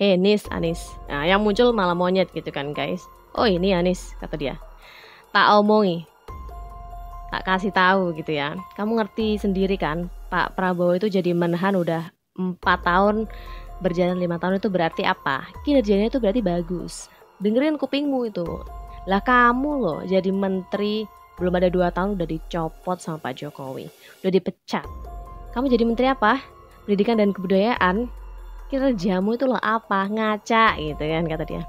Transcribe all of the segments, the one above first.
Hei Nis, Anis. Nah, yang muncul malah monyet gitu kan guys. Oh ini Anis, kata dia. Tak omongi, tak kasih tahu gitu ya. Kamu ngerti sendiri kan, Pak Prabowo itu jadi menahan udah 4 tahun, berjalan 5 tahun itu berarti apa? Kinerjanya itu berarti bagus. Dengerin kupingmu itu. Lah kamu loh jadi menteri belum ada 2 tahun udah dicopot sama Pak Jokowi. Udah dipecat. Kamu jadi menteri apa? Pendidikan dan Kebudayaan. Kinerjamu itu loh apa? Ngaca gitu kan kata dia.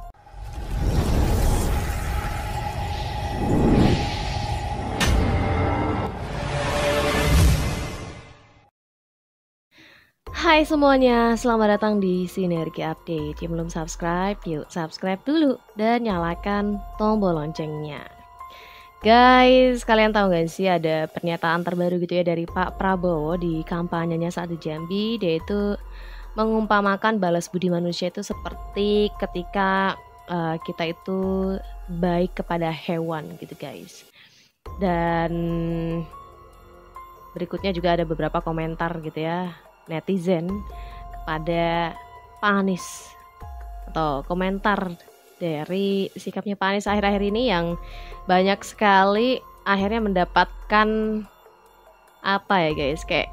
Hai semuanya, selamat datang di Sinergi Update. Yang belum subscribe, yuk subscribe dulu dan nyalakan tombol loncengnya. Guys, kalian tahu gak sih ada pernyataan terbaru gitu ya dari Pak Prabowo di kampanyenya saat di Jambi. Dia itu mengumpamakan balas budi manusia itu seperti ketika kita itu baik kepada hewan gitu guys. Dan berikutnya juga ada beberapa komentar gitu ya netizen kepada Pak Anies, atau komentar dari sikapnya Pak Anies akhir-akhir ini yang banyak sekali akhirnya mendapatkan apa ya guys, kayak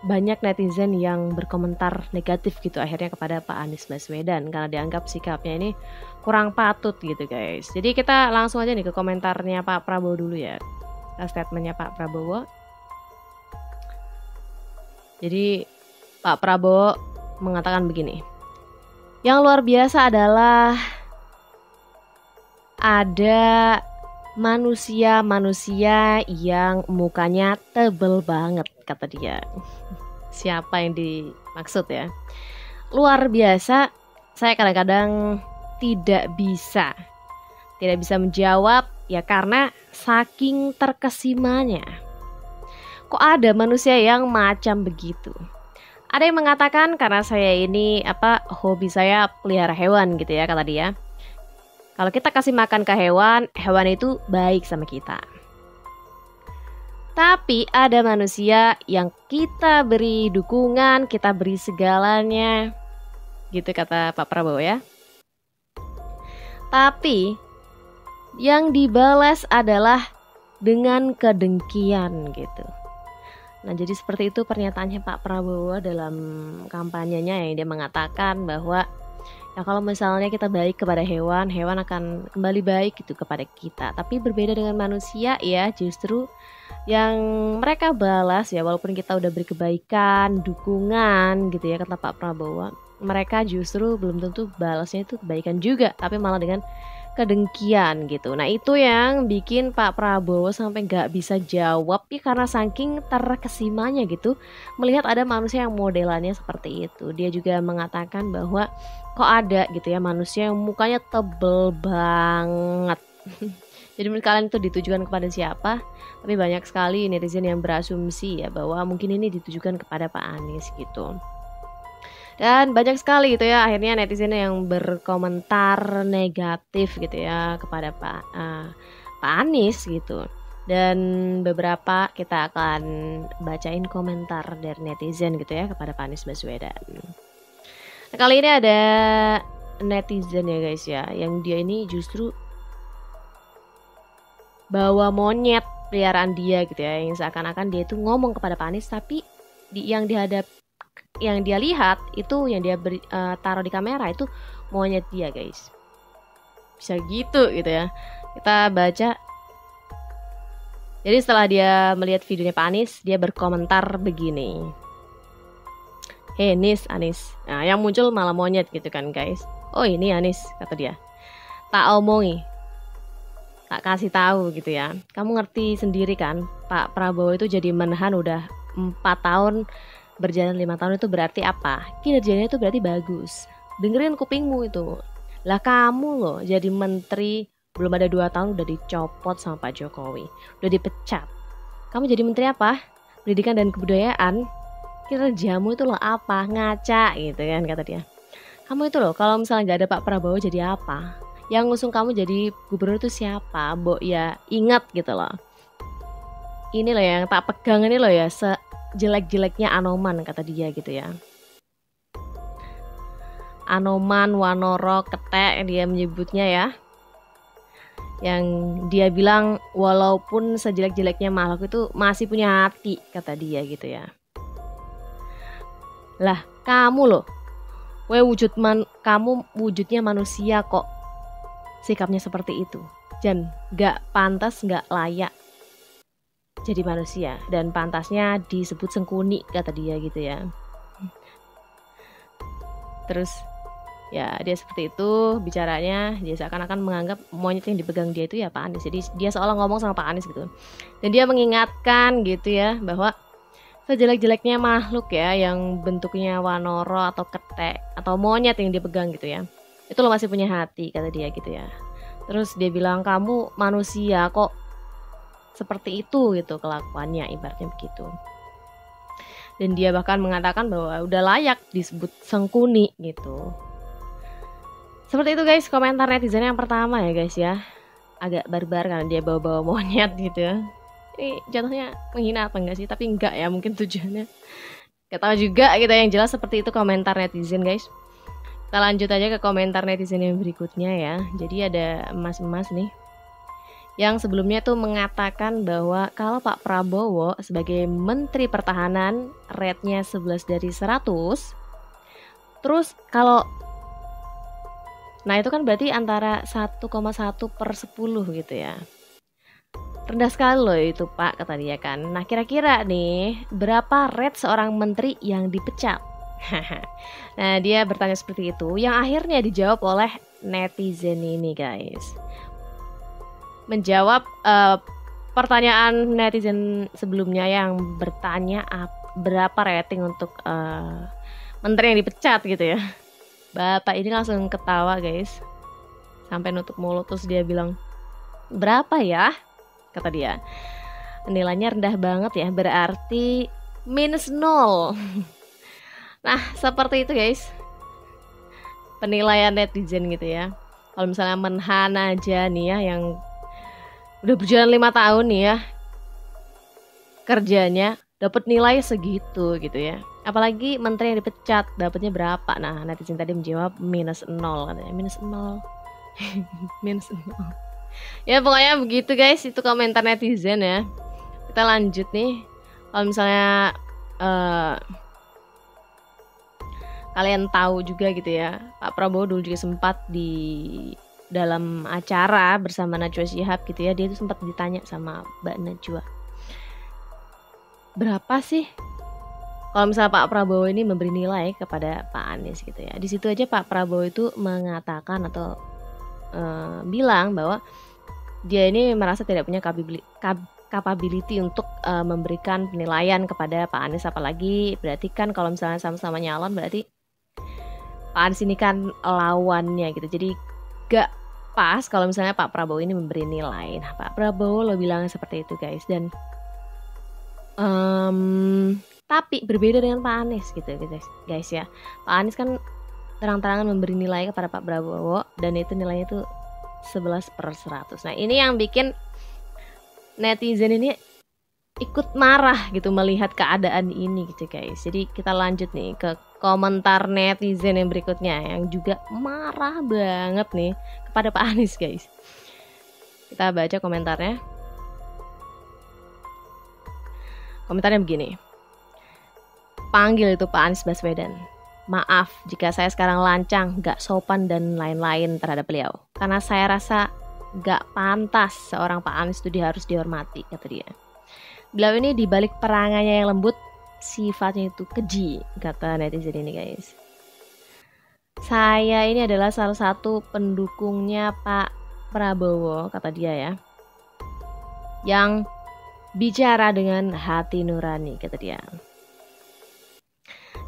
banyak netizen yang berkomentar negatif gitu akhirnya kepada Pak Anies Baswedan karena dianggap sikapnya ini kurang patut gitu guys. Jadi kita langsung aja nih ke komentarnya Pak Prabowo dulu ya, statementnya Pak Prabowo. Jadi Pak Prabowo mengatakan begini, yang luar biasa adalah ada manusia-manusia yang mukanya tebel banget, kata dia. Siapa yang dimaksud ya? Luar biasa, saya kadang-kadang tidak bisa menjawab ya karena saking terkesimanya. Kok ada manusia yang macam begitu? Ada yang mengatakan karena saya ini hobi saya pelihara hewan gitu ya, kata dia. Kalau kita kasih makan ke hewan, hewan itu baik sama kita. Tapi ada manusia yang kita beri dukungan, kita beri segalanya, gitu kata Pak Prabowo ya. Tapi yang dibalas adalah dengan kedengkian gitu. Nah jadi seperti itu pernyataannya Pak Prabowo dalam kampanyenya yang dia mengatakan bahwa ya kalau misalnya kita baik kepada hewan, hewan akan kembali baik gitu kepada kita. Tapi berbeda dengan manusia ya, justru yang mereka balas ya walaupun kita udah beri kebaikan, dukungan gitu ya kata Pak Prabowo, mereka justru belum tentu balasnya itu kebaikan juga, tapi malah dengan kedengkian gitu. Nah itu yang bikin Pak Prabowo sampai nggak bisa jawab ya karena saking terkesimanya gitu melihat ada manusia yang modelannya seperti itu. Dia juga mengatakan bahwa kok ada gitu ya manusia yang mukanya tebel banget. Jadi menurut kalian itu ditujukan kepada siapa? Tapi banyak sekali netizen yang berasumsi ya bahwa mungkin ini ditujukan kepada Pak Anies gitu. Dan banyak sekali gitu ya akhirnya netizen yang berkomentar negatif gitu ya kepada Pak Anies gitu. Dan beberapa kita akan bacain komentar dari netizen gitu ya kepada Pak Anies Baswedan. Nah, kali ini ada netizen ya guys ya, yang dia ini justru bawa monyet peliharaan dia gitu ya, yang seakan-akan dia itu ngomong kepada Pak Anies tapi yang dia lihat itu yang dia taruh di kamera itu monyet dia guys. Bisa gitu ya. Kita baca. Jadi setelah dia melihat videonya Pak Anies, dia berkomentar begini. Hei Nis, Anis. Nah yang muncul malah monyet gitu kan guys. Oh ini Anies, kata dia. Tak omongi, tak kasih tahu gitu ya. Kamu ngerti sendiri kan, Pak Prabowo itu jadi menahan udah 4 tahun, berjalan 5 tahun itu berarti apa? Kinerjanya itu berarti bagus. Dengerin kupingmu itu. Lah kamu loh jadi menteri belum ada 2 tahun udah dicopot sama Pak Jokowi. Udah dipecat. Kamu jadi menteri apa? Pendidikan dan Kebudayaan. Kinerjamu itu loh apa? Ngaca gitu kan kata dia. Kamu itu loh kalau misalnya gak ada Pak Prabowo jadi apa? Yang ngusung kamu jadi gubernur itu siapa? Mbok ya ingat gitu loh. Ini loh yang tak pegang ini loh ya, jelek-jeleknya Anoman kata dia gitu ya. Anoman, Wanoro, Ketek dia menyebutnya ya. Yang dia bilang walaupun sejelek-jeleknya makhluk itu masih punya hati, kata dia gitu ya. Lah kamu loh, kamu wujudnya manusia kok sikapnya seperti itu. Dan gak pantas, gak layak jadi manusia. Dan pantasnya disebut sengkuni, kata dia gitu ya. Terus ya dia seperti itu bicaranya, dia seakan-akan menganggap monyet yang dipegang dia itu ya Pak Anies. Jadi dia seolah ngomong sama Pak Anies gitu. Dan dia mengingatkan gitu ya bahwa sejelek-jeleknya makhluk ya yang bentuknya Wanoro atau Ketek atau monyet yang dipegang gitu ya, itu lo masih punya hati, kata dia gitu ya. Terus dia bilang kamu manusia kok seperti itu gitu kelakuannya, ibaratnya begitu. Dan dia bahkan mengatakan bahwa udah layak disebut sengkuni gitu. Seperti itu guys komentar netizen yang pertama ya guys ya. Agak barbar karena dia bawa-bawa monyet gitu. Ini jatuhnya menghina apa enggak sih? Tapi enggak ya, mungkin tujuannya gak tahu juga gitu. Yang jelas seperti itu komentar netizen guys. Kita lanjut aja ke komentar netizen yang berikutnya ya. Jadi ada emas-emas nih yang sebelumnya tuh mengatakan bahwa kalau Pak Prabowo sebagai Menteri Pertahanan rate-nya 11 dari 100. Terus kalau nah itu kan berarti antara 1,1 per 10 gitu ya. Rendah sekali loh itu Pak, kata dia kan. Nah kira-kira nih berapa rate seorang menteri yang dipecat? Nah dia bertanya seperti itu, yang akhirnya dijawab oleh netizen ini guys. Menjawab pertanyaan netizen sebelumnya yang bertanya berapa rating untuk menteri yang dipecat gitu ya. Bapak ini langsung ketawa guys, sampai nutup mulut. Terus dia bilang, berapa ya? Kata dia, nilainya rendah banget ya, berarti -0. Nah seperti itu guys penilaian netizen gitu ya. Kalau misalnya Menhan aja nih ya, yang udah berjalan 5 tahun nih ya kerjanya, dapat nilai segitu gitu ya. Apalagi menteri yang dipecat dapatnya berapa? Nah netizen tadi menjawab -0 katanya, -0. -0. Ya pokoknya begitu guys, itu komentar netizen ya. Kita lanjut nih. Kalau misalnya kalian tahu juga gitu ya, Pak Prabowo dulu juga sempat di dalam acara bersama Najwa Shihab gitu ya, dia itu sempat ditanya sama Mbak Najwa, berapa sih kalau misalnya Pak Prabowo ini memberi nilai kepada Pak Anies gitu ya. Di situ aja Pak Prabowo itu mengatakan atau bilang bahwa dia ini merasa tidak punya capability untuk memberikan penilaian kepada Pak Anies. Apalagi berarti kan kalau misalnya sama-sama nyalon berarti Pak Anies ini kan lawannya gitu. Jadi gak pas kalau misalnya Pak Prabowo ini memberi nilai. Nah Pak Prabowo lo bilang seperti itu guys. Dan tapi berbeda dengan Pak Anies gitu guys ya. Pak Anies kan terang-terangan memberi nilai kepada Pak Prabowo dan itu nilainya itu 11/100. Nah ini yang bikin netizen ini ikut marah gitu melihat keadaan ini gitu guys. Jadi kita lanjut nih ke komentar netizen yang berikutnya yang juga marah banget nih kepada Pak Anies guys. Kita baca komentarnya. Komentarnya begini, panggil itu Pak Anies Baswedan. Maaf jika saya sekarang lancang, gak sopan dan lain-lain terhadap beliau. Karena saya rasa gak pantas seorang Pak Anies itu harus dihormati, kata dia. Beliau ini dibalik perangannya yang lembut, sifatnya itu keji, kata netizen ini guys. Saya ini adalah salah satu pendukungnya Pak Prabowo, kata dia ya. Yang bicara dengan hati nurani, kata dia.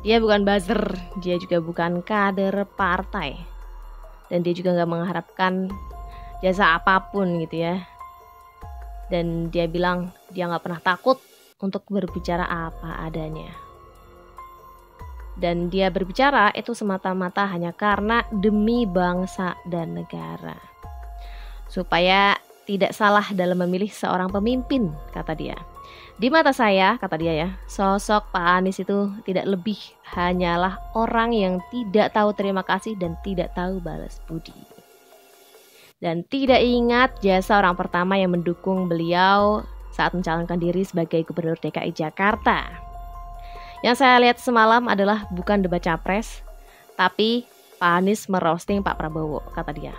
Dia bukan buzzer, dia juga bukan kader partai. Dan dia juga gak mengharapkan jasa apapun gitu ya. Dan dia bilang dia gak pernah takut untuk berbicara apa adanya. Dan dia berbicara itu semata-mata hanya karena demi bangsa dan negara. Supaya tidak salah dalam memilih seorang pemimpin, kata dia. Di mata saya, kata dia ya, sosok Pak Anies itu tidak lebih hanyalah orang yang tidak tahu terima kasih dan tidak tahu balas budi. Dan tidak ingat jasa orang pertama yang mendukung beliau saat mencalonkan diri sebagai Gubernur DKI Jakarta. Yang saya lihat semalam adalah bukan debat capres, tapi Pak Anies merosting Pak Prabowo, kata dia.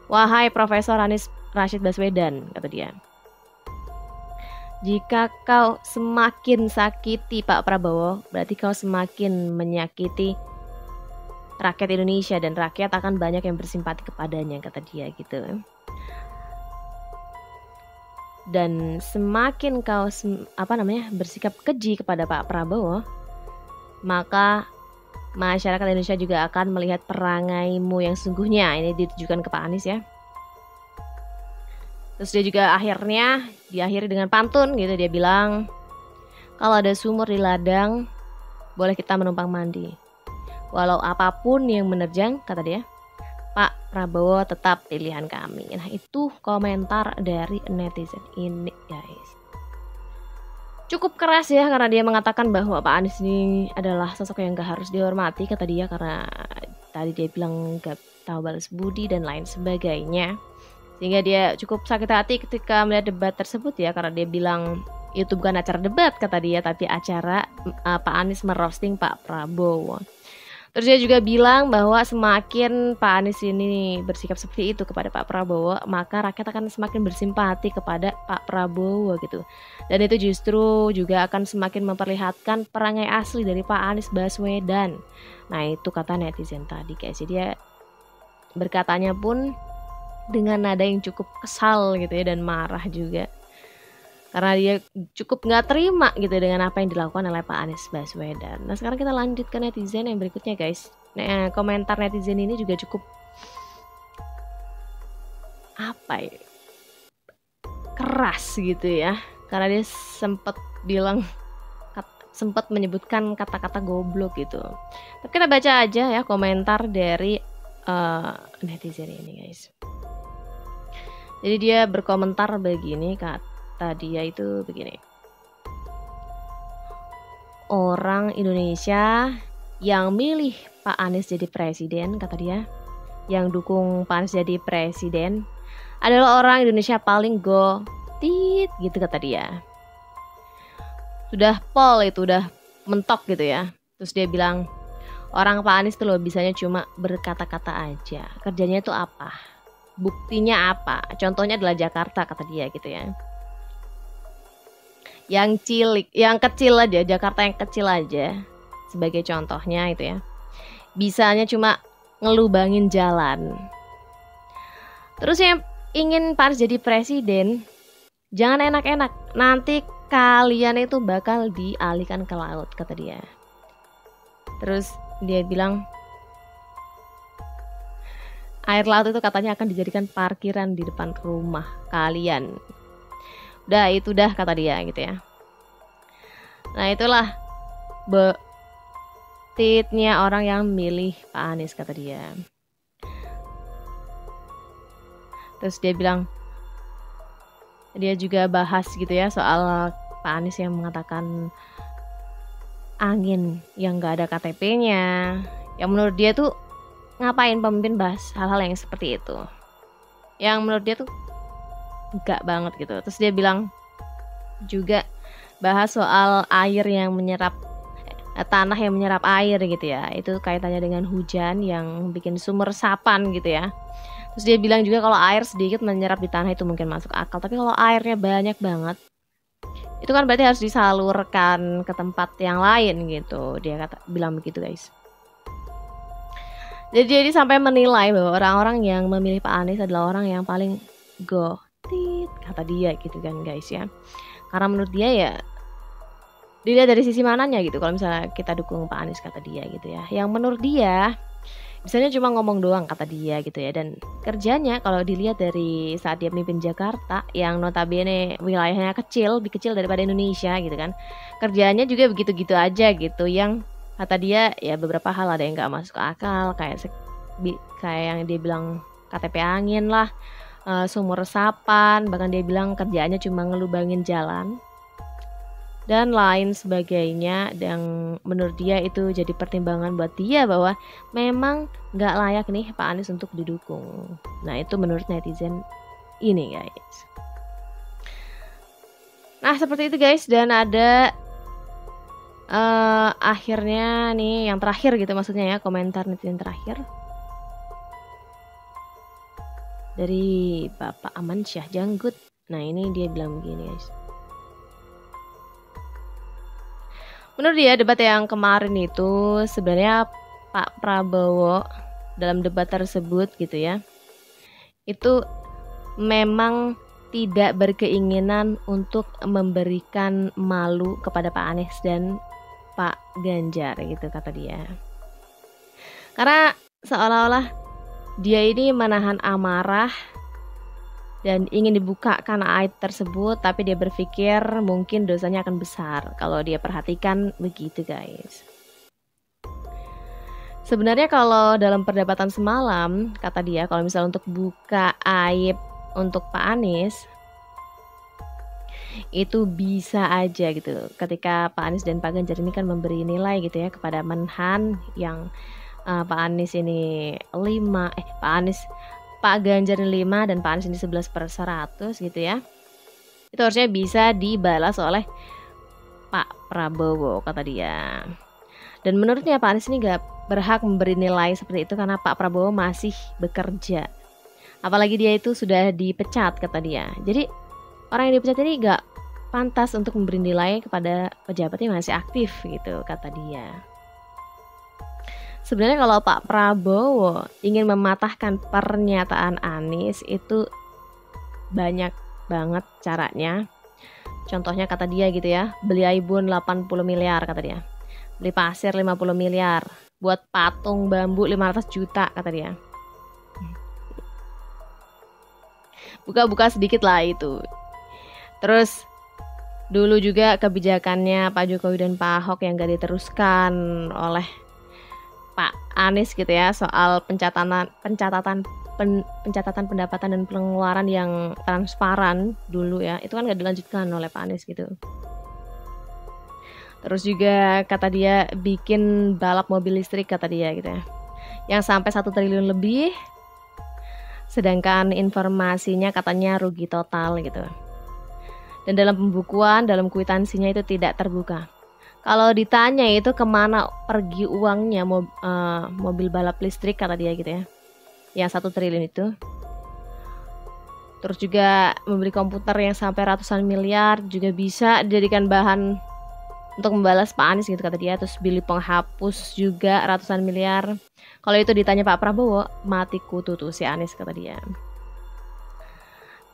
Wahai Profesor Anies Rashid Baswedan, kata dia. Jika kau semakin sakiti Pak Prabowo, berarti kau semakin menyakiti rakyat Indonesia dan rakyat akan banyak yang bersimpati kepadanya, kata dia gitu. Dan semakin kau bersikap keji kepada Pak Prabowo, maka masyarakat Indonesia juga akan melihat perangaimu yang sungguhnya. Ini ditujukan ke Pak Anies ya. Terus dia juga akhirnya diakhiri dengan pantun gitu. Dia bilang, kalau ada sumur di ladang, boleh kita menumpang mandi. Walau apapun yang menerjang, kata dia, Pak Prabowo tetap pilihan kami. Nah itu komentar dari netizen ini guys. Cukup keras ya, karena dia mengatakan bahwa Pak Anies ini adalah sosok yang gak harus dihormati, kata dia, karena tadi dia bilang gak tahu balas budi dan lain sebagainya. Sehingga dia cukup sakit hati ketika melihat debat tersebut ya, karena dia bilang itu bukan acara debat, kata dia, tapi acara Pak Anies merosting Pak Prabowo. Terus dia juga bilang bahwa semakin Pak Anies ini bersikap seperti itu kepada Pak Prabowo, maka rakyat akan semakin bersimpati kepada Pak Prabowo gitu. Dan itu justru juga akan semakin memperlihatkan perangai asli dari Pak Anies Baswedan. Nah itu kata netizen tadi guys. Jadi dia berkatanya pun dengan nada yang cukup kesal gitu ya, dan marah juga. Karena dia cukup gak terima gitu dengan apa yang dilakukan oleh Pak Anies Baswedan. Nah sekarang kita lanjut ke netizen yang berikutnya guys. Nah komentar netizen ini juga cukup keras gitu ya. Karena dia sempat menyebutkan kata-kata goblok gitu. Tapi kita baca aja ya komentar dari netizen ini guys. Jadi dia berkomentar begini, kata dia itu begini. Orang Indonesia yang milih Pak Anies jadi presiden, kata dia, yang dukung Pak Anies jadi presiden adalah orang Indonesia paling gotit gitu, kata dia. Sudah pol itu, udah mentok gitu ya. Terus dia bilang, orang Pak Anies tuh loh bisanya cuma berkata-kata aja, kerjanya itu apa? Buktinya apa? Contohnya adalah Jakarta, kata dia gitu ya. Yang kecil aja, Jakarta yang kecil aja sebagai contohnya itu ya. Bisanya cuma ngelubangin jalan. Terus yang ingin Pak Anies jadi presiden, jangan enak-enak. Nanti kalian itu bakal dialihkan ke laut, kata dia. Terus dia bilang, air laut itu katanya akan dijadikan parkiran di depan rumah kalian. Udah itu dah, kata dia gitu ya. Nah itulah betitnya orang yang milih Pak Anies, kata dia. Terus dia bilang, dia juga bahas gitu ya soal Pak Anies yang mengatakan angin yang gak ada KTP-nya. Yang menurut dia tuh, ngapain pemimpin bahas hal-hal yang seperti itu, yang menurut dia tuh enggak banget gitu. Terus dia bilang juga bahas soal air yang menyerap tanah yang menyerap air gitu ya, itu kaitannya dengan hujan yang bikin sumur resapan gitu ya. Terus dia bilang juga kalau air sedikit menyerap di tanah itu mungkin masuk akal, tapi kalau airnya banyak banget itu kan berarti harus disalurkan ke tempat yang lain gitu. Dia bilang begitu guys. Jadi sampai menilai bahwa orang-orang yang memilih Pak Anies adalah orang yang paling gotit, kata dia gitu kan guys ya. Karena menurut dia ya, dilihat dari sisi mananya gitu. Kalau misalnya kita dukung Pak Anies, kata dia gitu ya, yang menurut dia bisanya cuma ngomong doang, kata dia gitu ya. Dan kerjanya kalau dilihat dari saat dia memimpin Jakarta, yang notabene wilayahnya kecil, lebih kecil daripada Indonesia gitu kan, kerjanya juga begitu-gitu aja gitu. Yang kata dia ya beberapa hal ada yang gak masuk akal, kayak yang dia bilang KTP angin lah, sumur resapan, bahkan dia bilang kerjaannya cuma ngelubangin jalan. dan lain sebagainya, yang menurut dia itu jadi pertimbangan buat dia bahwa memang nggak layak nih Pak Anies untuk didukung. Nah itu menurut netizen ini guys. Nah seperti itu guys, dan ada akhirnya nih yang terakhir gitu maksudnya ya, komentar netizen terakhir dari Bapak Aman Syah Janggut. Nah ini dia bilang begini guys. Menurut dia debat yang kemarin itu sebenarnya Pak Prabowo dalam debat tersebut gitu ya, itu memang tidak berkeinginan untuk memberikan malu kepada Pak Anies dan Pak Ganjar gitu kata dia. Karena seolah-olah dia ini menahan amarah dan ingin dibukakan aib tersebut, tapi dia berpikir mungkin dosanya akan besar kalau dia perhatikan begitu guys. Sebenarnya kalau dalam perdebatan semalam kata dia, kalau misalnya untuk buka aib untuk Pak Anies itu bisa aja gitu ketika Pak Anies dan Pak Ganjar ini kan memberi nilai gitu ya kepada Menhan yang Pak Anies ini 5, Pak Ganjar ini 5 dan Pak Anies ini 11/100 gitu ya. Itu harusnya bisa dibalas oleh Pak Prabowo kata dia. Dan menurutnya Pak Anies ini gak berhak memberi nilai seperti itu karena Pak Prabowo masih bekerja. Apalagi dia itu sudah dipecat kata dia. Jadi orang yang dipecat ini gak pantas untuk memberi nilai kepada pejabat yang masih aktif gitu kata dia. Sebenarnya kalau Pak Prabowo ingin mematahkan pernyataan Anies itu banyak banget caranya. Contohnya kata dia gitu ya, beli Aibun 80 miliar kata dia. Beli pasir 50 miliar, buat patung bambu 500 juta kata dia. Buka-buka sedikit lah itu. Terus dulu juga kebijakannya Pak Jokowi dan Pak Ahok yang gak diteruskan oleh Pak Anies gitu ya, soal pencatatan pendapatan dan pengeluaran yang transparan dulu ya, itu kan gak dilanjutkan oleh Pak Anies gitu. Terus juga kata dia bikin balap mobil listrik kata dia gitu ya, yang sampai 1 triliun lebih, sedangkan informasinya katanya rugi total gitu. Dan dalam pembukuan, dalam kwitansinya itu tidak terbuka. Kalau ditanya itu kemana pergi uangnya mobil balap listrik kata dia gitu ya, yang 1 triliun itu. Terus juga membeli komputer yang sampai ratusan miliar juga bisa dijadikan bahan untuk membalas Pak Anies gitu kata dia. Terus beli penghapus juga ratusan miliar. Kalau itu ditanya Pak Prabowo, mati kutu tuh si Anies kata dia.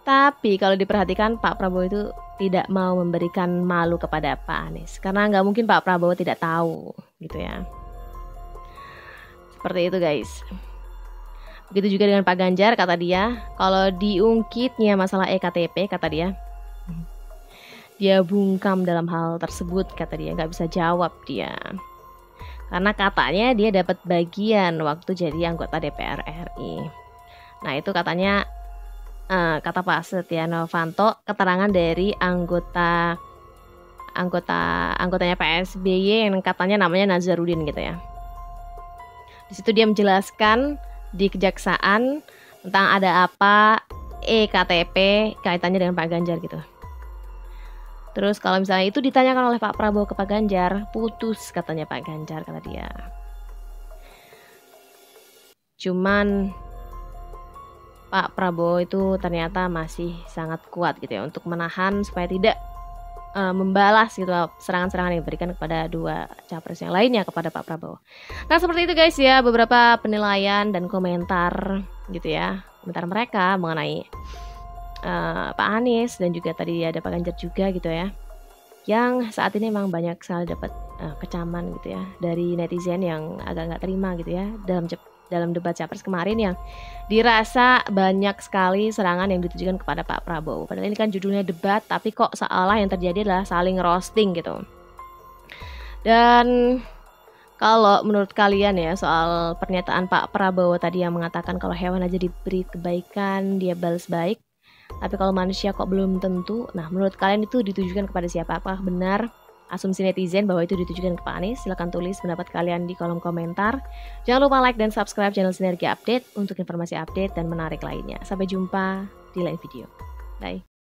Tapi kalau diperhatikan Pak Prabowo itu tidak mau memberikan malu kepada Pak Anies, karena nggak mungkin Pak Prabowo tidak tahu gitu ya. Seperti itu guys. Begitu juga dengan Pak Ganjar kata dia, kalau diungkitnya masalah EKTP kata dia bungkam dalam hal tersebut kata dia, nggak bisa jawab dia. Karena katanya dia dapat bagian waktu jadi anggota DPR RI. Nah itu katanya kata Pak Setia Novanto, keterangan dari anggotanya Pak SBY yang katanya namanya Nazarudin gitu ya. Di situ dia menjelaskan di kejaksaan tentang ada apa EKTP kaitannya dengan Pak Ganjar gitu. Terus kalau misalnya itu ditanyakan oleh Pak Prabowo ke Pak Ganjar, putus katanya Pak Ganjar kata dia. Cuman Pak Prabowo itu ternyata masih sangat kuat gitu ya untuk menahan supaya tidak membalas gitu serangan-serangan yang diberikan kepada dua capres yang lainnya kepada Pak Prabowo. Nah seperti itu guys ya, beberapa penilaian dan komentar gitu ya, komentar mereka mengenai Pak Anies dan juga tadi ada Pak Ganjar juga gitu ya, yang saat ini memang banyak sekali dapat kecaman gitu ya dari netizen yang agak nggak terima gitu ya dalam debat capres kemarin, yang dirasa banyak sekali serangan yang ditujukan kepada Pak Prabowo. Padahal ini kan judulnya debat, tapi kok seolah yang terjadi adalah saling roasting gitu. Dan kalau menurut kalian ya soal pernyataan Pak Prabowo tadi yang mengatakan kalau hewan aja diberi kebaikan dia balas baik, tapi kalau manusia kok belum tentu. Nah menurut kalian itu ditujukan kepada siapa? Apakah benar asumsi netizen bahwa itu ditujukan ke Pak Anies. Silahkan tulis pendapat kalian di kolom komentar. Jangan lupa like dan subscribe channel Sinergi Update untuk informasi update dan menarik lainnya. Sampai jumpa di lain video. Bye.